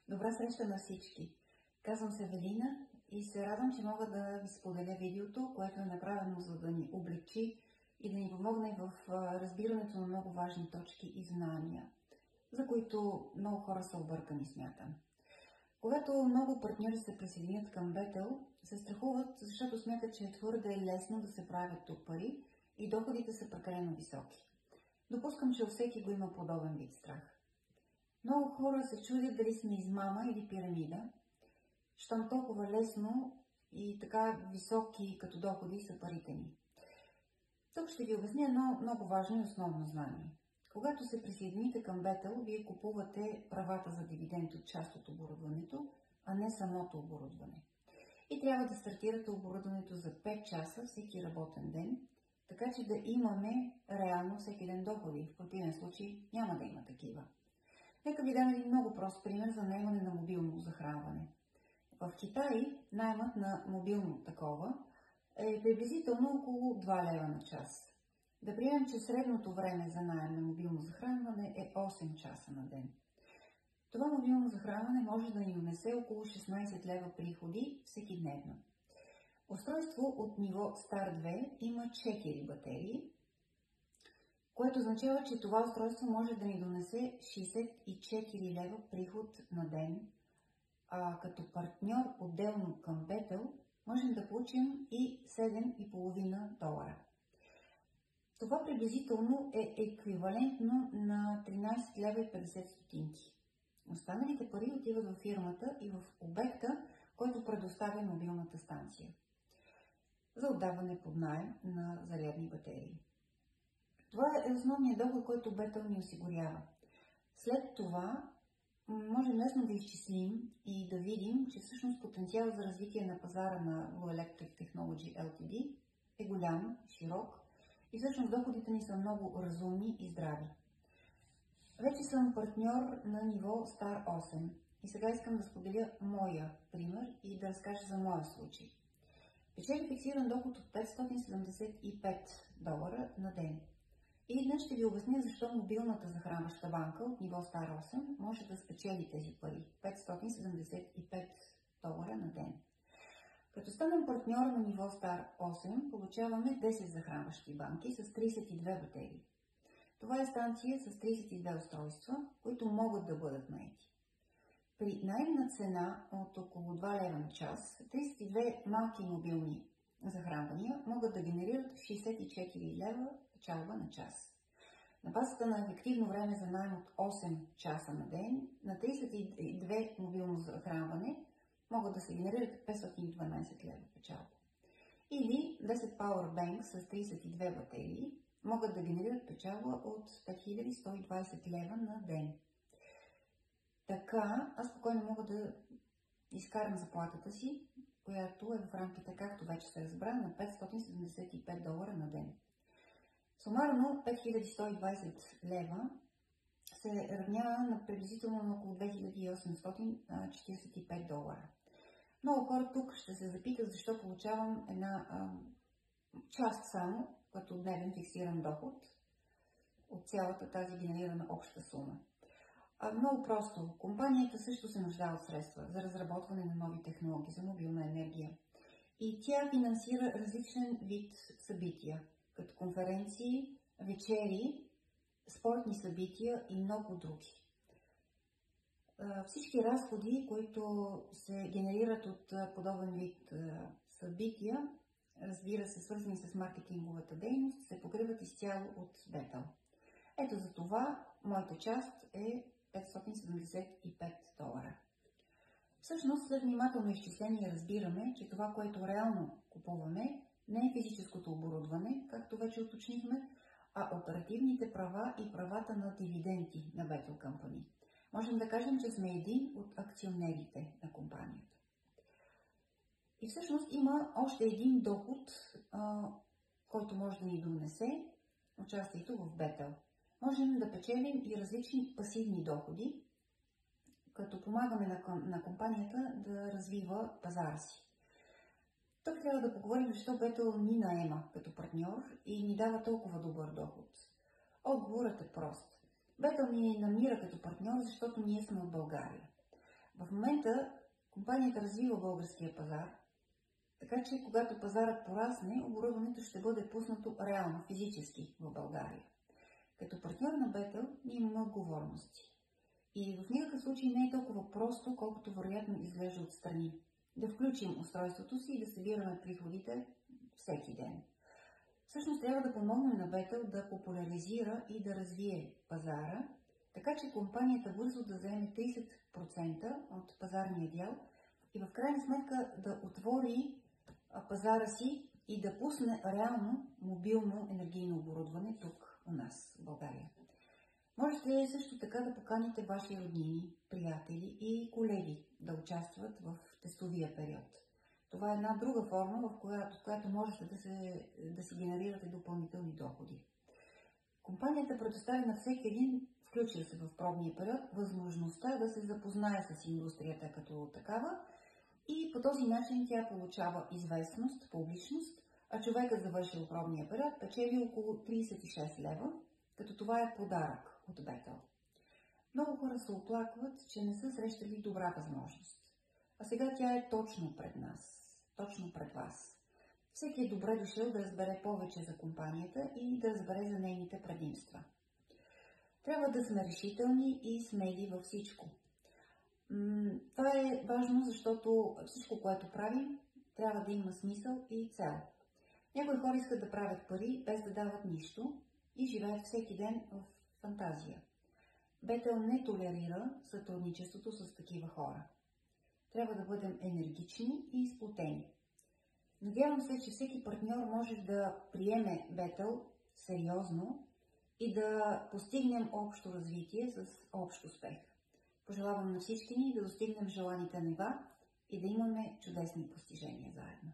Добра среща на всички! Казвам се Велина и се радвам, че мога да ви споделя видеото, което е направено за да ни облегчи и да ни помогне в разбирането на много важни точки и знания, за които много хора са объркани, смятам. Когато много партньори се присъединят към Бетел, се страхуват, защото смятат, че е твърде лесно да се правят тук пари и доходите са прекалено високи. Допускам, че всеки го има подобен вид страх. Много хора се чудят дали сме измама или пирамида, щом толкова лесно и така високи като доходи са парите ни. Тук ще ви обясня едно много важно и основно знание. Когато се присъедините към Бетел, вие купувате правата за дивиденд от част от оборудването, а не самото оборудване. И трябва да стартирате оборудването за 5 часа всеки работен ден, така че да имаме реално всеки ден доходи. В противен случай няма да има такива. Нека ви дам един много прост пример за наемане на мобилно захранване. В Китай наемът на мобилно такова е приблизително около 2 лева на час. Да приемем, че средното време за наем на мобилно захранване е 8 часа на ден. Това мобилно захранване може да ни донесе около 16 лева приходи всеки дневно. Устройство от ниво Star 2 има 4 батерии, което означава, че това устройство може да ни донесе 64 лева приход на ден, а като партньор отделно към Бетел можем да получим и 7,5 долара. Това приблизително е еквивалентно на 13 лева и 50 стотинки. Останалите пари отиват в фирмата и в обекта, който предоставя мобилната станция за отдаване под наем на зарядни батерии. Това е основният доход, който Бетел ни осигурява. След това можем лесно да изчислим и да видим, че всъщност потенциал за развитие на пазара на Blue Electric Technology Ltd е голям, широк и всъщност доходите ни са много разумни и здрави. Вече съм партньор на ниво Star 8 и сега искам да споделя моя пример и да разкажа за моя случай. Печеля фиксиран доход от 575 долара на ден. И днес ще ви обясня защо мобилната захранваща банка от ниво Star 8 може да спечели тези пари – 575 долара на ден. Като станем партньор на ниво Star 8, получаваме 10 захранващи банки с 32 батерии. Това е станция с 32 устройства, които могат да бъдат наети. При наемна цена от около 2 лева на час, 32 малки мобилни захранвания могат да генерират 64 лева печалба на час. На базата на ефективно време за наем от 8 часа на ден, на 32 мобилно захранване могат да се генерират 512 лева печалба. Или 10 Powerbank с 32 батерии могат да генерират печалба от 5120 лева на ден. Така, аз спокойно мога да изкарам заплатата си, която е в рамките, както вече се разбра, на 575 долара на ден. Сумарно 5120 лева се равнява на приблизително на около 2845 долара. Много хора тук ще се запитат защо получавам една част само като дневен фиксиран доход от цялата тази генерирана обща сума. Много просто. Компанията също се нуждае от средства за разработване на нови технологии за мобилна енергия. И тя финансира различен вид събития, като конференции, вечери, спортни събития и много други. Всички разходи, които се генерират от подобен вид събития, разбира се, свързани с маркетинговата дейност, се покриват изцяло от Бетел. Ето за това моята част е 575 долара. Всъщност, след внимателно изчисление разбираме, че това, което реално купуваме, не е физическото оборудване, както вече уточнихме, а оперативните права и правата на дивиденти на Бетел Company. Можем да кажем, че сме един от акционерите на компанията. И всъщност има още един доход, който може да ни донесе участието в Бетел. Можем да печелим и различни пасивни доходи, като помагаме на компанията да развива пазара си. Тук трябва да поговорим защо Бетел ни наема като партньор и ни дава толкова добър доход. Отговорът е прост. Бетел ни намира като партньор, защото ние сме от България. В момента компанията развива българския пазар, така че когато пазарът порасне, оборудването ще бъде пуснато реално, физически в България. Като партньор на Бетел ние имаме отговорности. И в никакъв случай не е толкова просто, колкото вероятно изглежда отстрани. Да включим устройството си и да събираме приходите всеки ден. Всъщност трябва да помогнем на Бетел да популяризира и да развие пазара, така че компанията бързо да заеме 30% от пазарния дял и в крайна сметка да отвори пазара си и да пусне реално мобилно енергийно оборудване тук у нас в България. Можете също така да поканите ваши роднини, приятели и колеги да участват в тестовия период. Това е една друга форма, в която можете да си генерирате допълнителни доходи. Компанията предоставя на всеки един, включил се в пробния период, възможността да се запознае с индустрията като такава и по този начин тя получава известност, публичност, а човекът завършил пробния период печели около 36 лева, като това е подарък от Бетел. Много хора се оплакват, че не са срещали добра възможност. А сега тя е точно пред нас, точно пред вас. Всеки е добре дошъл да разбере повече за компанията и да разбере за нейните предимства. Трябва да сме решителни и смели във всичко. Това е важно, защото всичко, което правим, трябва да има смисъл и цел. Някои хора искат да правят пари, без да дават нищо и живеят всеки ден в фантазия. Бетел не толерира сътрудничеството с такива хора. Трябва да бъдем енергични и сплотени. Надявам се, че всеки партньор може да приеме Бетел сериозно и да постигнем общо развитие с общ успех. Пожелавам на всички ни да достигнем желаните нива и да имаме чудесни постижения заедно.